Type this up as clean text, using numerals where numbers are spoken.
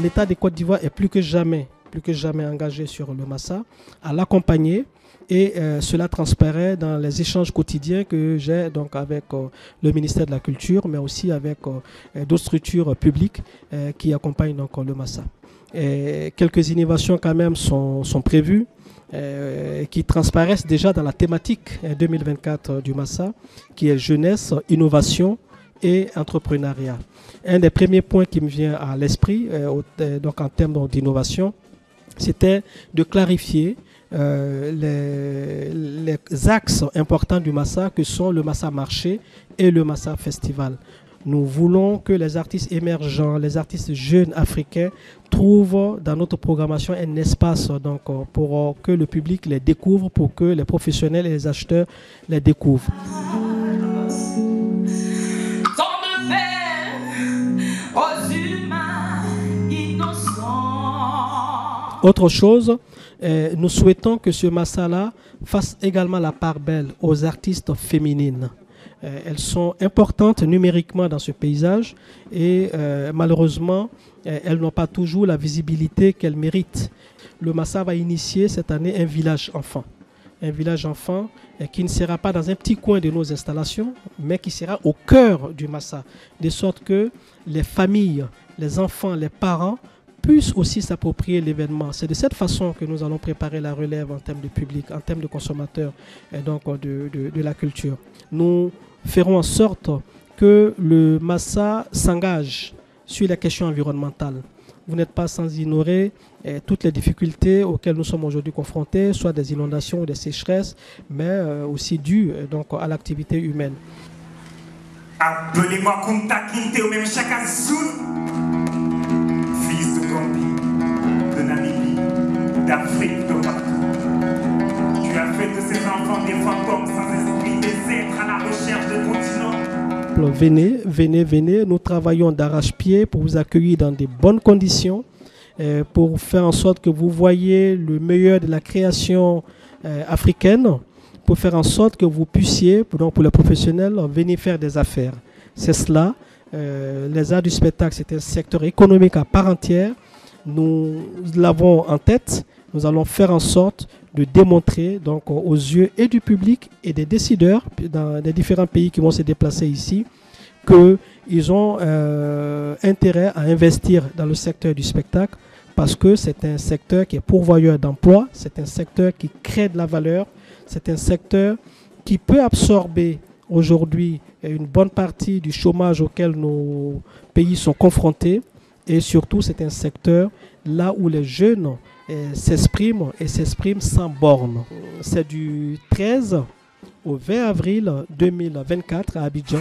l'État de Côte d'Ivoire est plus que jamais engagé sur le Massa, à l'accompagner. Et cela transparaît dans les échanges quotidiens que j'ai donc avec le ministère de la Culture, mais aussi avec d'autres structures publiques qui accompagnent donc le Massa. Et quelques innovations quand même sont prévues, qui transparaissent déjà dans la thématique 2024 du Massa, qui est jeunesse, innovation et entrepreneuriat. Un des premiers points qui me vient à l'esprit, donc en termes d'innovation, c'était de clarifier les axes importants du Massa, que sont le Massa Marché et le Massa Festival. Nous voulons que les artistes émergents, les artistes jeunes africains trouvent dans notre programmation un espace donc, pour que le public les découvre, pour que les professionnels et les acheteurs les découvrent. Autre chose, nous souhaitons que ce Massa-là fasse également la part belle aux artistes féminines. Elles sont importantes numériquement dans ce paysage et malheureusement, elles n'ont pas toujours la visibilité qu'elles méritent. Le Massa va initier cette année un village enfant. Un village enfant qui ne sera pas dans un petit coin de nos installations, mais qui sera au cœur du Massa, de sorte que les familles, les enfants, les parents puissent aussi s'approprier l'événement. C'est de cette façon que nous allons préparer la relève en termes de public, en termes de consommateurs et donc de la culture. Nous ferons en sorte que le Massa s'engage sur les questions environnementales. Vous n'êtes pas sans ignorer toutes les difficultés auxquelles nous sommes aujourd'hui confrontés, soit des inondations ou des sécheresses, mais aussi dues donc, à l'activité humaine. Appelez-moi Kunta Kinte ou même Chaka Zulu, fils de Gambie, de Namibie, d'Afrique, de partout. Tu as fait de ces enfants des fantômes sans esprit, des êtres à la recherche de continents. Venez, nous travaillons d'arrache-pied pour vous accueillir dans de bonnes conditions, pour faire en sorte que vous voyez le meilleur de la création africaine, pour faire en sorte que vous puissiez, donc pour les professionnels, venir faire des affaires. C'est cela. Les arts du spectacle, c'est un secteur économique à part entière. Nous l'avons en tête. Nous allons faire en sorte de démontrer donc, aux yeux et du public et des décideurs dans les différents pays qui vont se déplacer ici qu'ils ont intérêt à investir dans le secteur du spectacle parce que c'est un secteur qui est pourvoyeur d'emplois, c'est un secteur qui crée de la valeur, c'est un secteur qui peut absorber aujourd'hui une bonne partie du chômage auquel nos pays sont confrontés et surtout c'est un secteur là où les jeunes s'expriment et s'expriment sans borne. C'est du 13 au 20 avril 2024 à Abidjan.